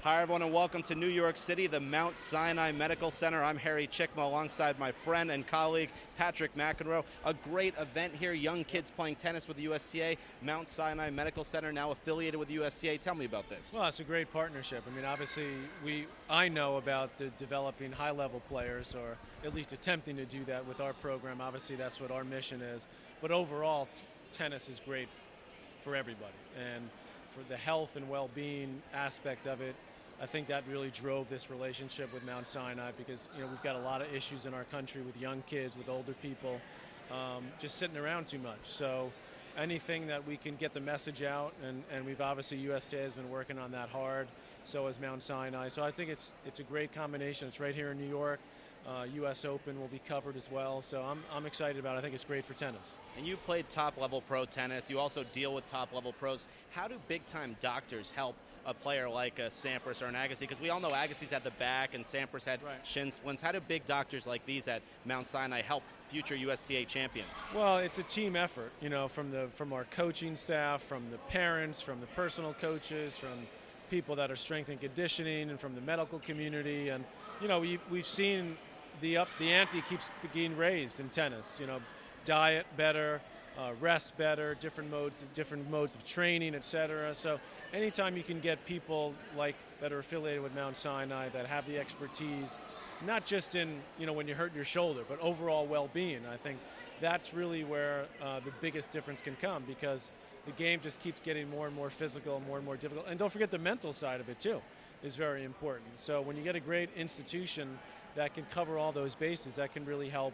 Hi, everyone, and welcome to New York City, the Mount Sinai Medical Center. I'm Harry Cicma alongside my friend and colleague, Patrick McEnroe. A great event here, young kids playing tennis with the USTA. Mount Sinai Medical Center now affiliated with the USTA. Tell me about this. Well, it's a great partnership. I mean, obviously, I know about developing high-level players, or at least attempting to do that with our program. Obviously, that's what our mission is. But overall, tennis is great for everybody. And for the health and well-being aspect of it, I think that really drove this relationship with Mount Sinai, because we've got a lot of issues in our country with young kids, with older people, just sitting around too much. So anything that we can get the message out, and we've obviously, USTA has been working on that hard, so has Mount Sinai. So I think it's a great combination. It's right here in New York. US Open will be covered as well, so I'm excited about it. I think it's great for tennis. And you played top-level pro tennis. You also deal with top-level pros. How do big-time doctors help a player like a Sampras or an Agassi? Because we all know Agassi's had the back and Sampras had shin splints. How do big doctors like these at Mount Sinai help future USTA champions? Well, it's a team effort, from our coaching staff, from the parents, from the personal coaches, from people that are strength and conditioning, and from the medical community. And we've seen the ante keeps being raised in tennis. Diet better, rest better, different modes of training, etc. So anytime you can get people that are affiliated with Mount Sinai, that have the expertise, not just in when you hurt your shoulder, but overall well-being, I think that's really where the biggest difference can come, because the game just keeps getting more and more physical, more and more difficult. And don't forget, the mental side of it too is very important. So when you get a great institution that can cover all those bases, that can really help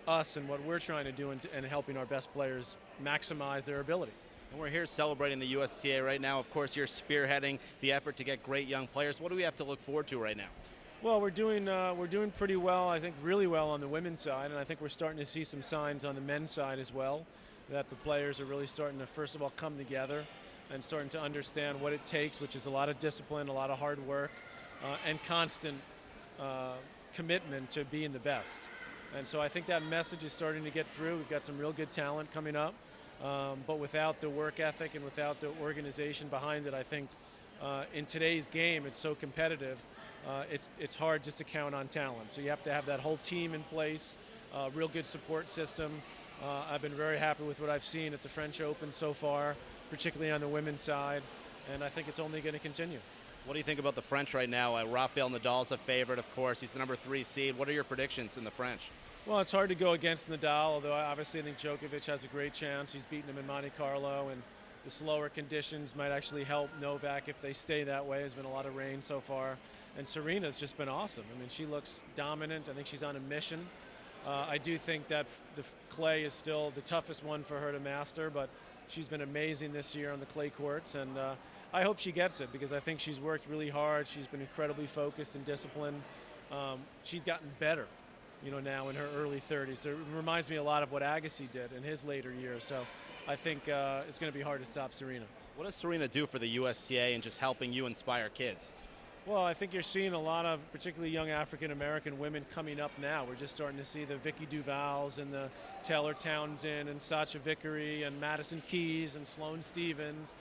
us and what we're trying to do, and helping our best players maximize their ability. And we're here celebrating the USTA right now. Of course, you're spearheading the effort to get great young players. What do we have to look forward to right now? Well, we're doing pretty well, I think really well on the women's side, and I think we're starting to see some signs on the men's side as well, that the players are really starting to, first of all, come together and starting to understand what it takes, which is a lot of discipline, a lot of hard work, and constant commitment to being the best. And so I think that message is starting to get through. We've got some real good talent coming up, but without the work ethic and without the organization behind it, I think in today's game, it's so competitive, it's hard just to count on talent. So you have to have that whole team in place, real good support system. I've been very happy with what I've seen at the French Open so far, particularly on the women's side, and I think it's only going to continue. What do you think about the French right now? Rafael Nadal's a favorite, of course. He's the number 3 seed. What are your predictions in the French? Well, it's hard to go against Nadal, although obviously I think Djokovic has a great chance. He's beaten him in Monte Carlo, and the slower conditions might actually help Novak if they stay that way. There's been a lot of rain so far. And Serena's just been awesome. I mean, she looks dominant. I think she's on a mission. I do think that the clay is still the toughest one for her to master, but she's been amazing this year on the clay courts, and I hope she gets it, because I think she's worked really hard. She's been incredibly focused and disciplined. She's gotten better, now in her early 30s. So it reminds me a lot of what Agassi did in his later years. So I think it's going to be hard to stop Serena. What does Serena do for the USTA and just helping you inspire kids? Well, I think you're seeing a lot of particularly young African-American women coming up now. We're just starting to see the Vicky Duvals and the Taylor Townsend and Sasha Vickery and Madison Keys and Sloane Stephens.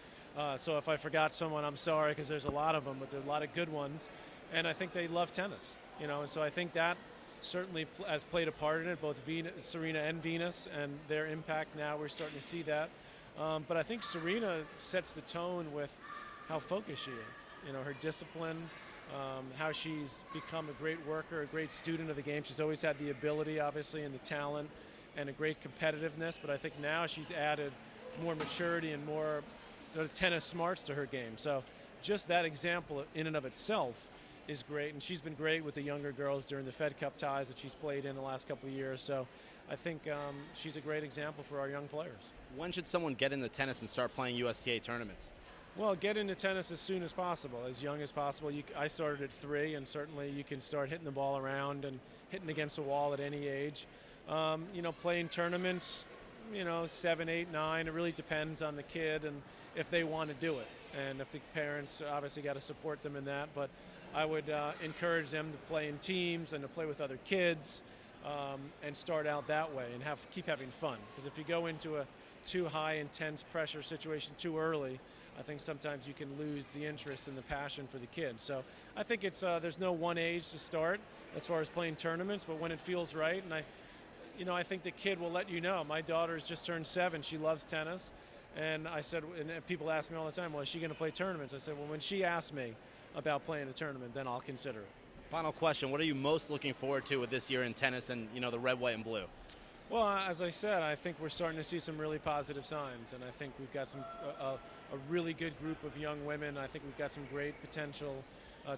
So if I forgot someone, I'm sorry, because there's a lot of them, but there are a lot of good ones. And I think they love tennis, and so I think that certainly has played a part in it, both Serena and Venus, and their impact now. We're starting to see that. But I think Serena sets the tone with how focused she is, her discipline, how she's become a great worker, a great student of the game. She's always had the ability, obviously, and the talent, and a great competitiveness, but I think now she's added more maturity and more tennis smarts to her game. So just that example in and of itself is great, and she's been great with the younger girls during the Fed Cup ties that she's played in the last couple of years. So I think she's a great example for our young players. When should someone get into tennis and start playing USTA tournaments? Well, get into tennis as soon as possible, as young as possible. I started at 3, and certainly you can start hitting the ball around and hitting against a wall at any age. Playing tournaments, 7, 8, 9, it really depends on the kid and if they want to do it. And if the parents obviously got to support them in that, but I would encourage them to play in teams and to play with other kids, and start out that way and keep having fun. Because if you go into a too high intense pressure situation too early, I think sometimes you can lose the interest and the passion for the kids. So I think it's there's no one age to start as far as playing tournaments, but when it feels right, and I think the kid will let you know. My daughter's just turned 7. She loves tennis. And I said, and people ask me all the time, well, is she going to play tournaments? I said, well, when she asks me about playing a tournament, then I'll consider it. Final question, what are you most looking forward to with this year in tennis and, the red, white, and blue? Well, as I said, I think we're starting to see some really positive signs, and I think we've got a really good group of young women. I think we've got some great potential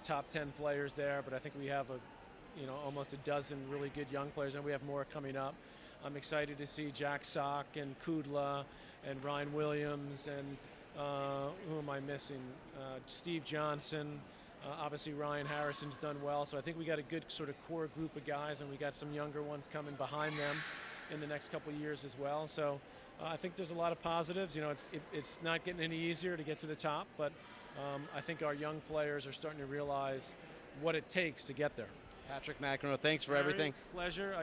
top 10 players there, but I think we have almost a dozen really good young players, and we have more coming up. I'm excited to see Jack Sock and Kudla and Ryan Williams and who am I missing? Steve Johnson. Obviously Ryan Harrison's done well, so I think we got a good sort of core group of guys, and we got some younger ones coming behind them in the next couple of years as well. So I think there's a lot of positives. It's not getting any easier to get to the top, but I think our young players are starting to realize what it takes to get there. Patrick McEnroe, thanks for everything. Pleasure.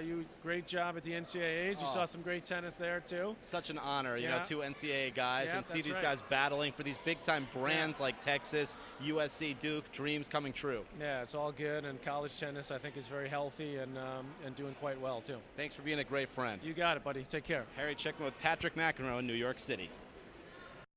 Great job at the NCAAs. You saw some great tennis there too. Such an honor, two NCAA guys, and see these right. guys battling for these big-time brands like Texas, USC, Duke, dreams coming true. Yeah, it's all good, and college tennis I think is very healthy and doing quite well too. Thanks for being a great friend. You got it, buddy. Take care. Harry Cicma with Patrick McEnroe in New York City.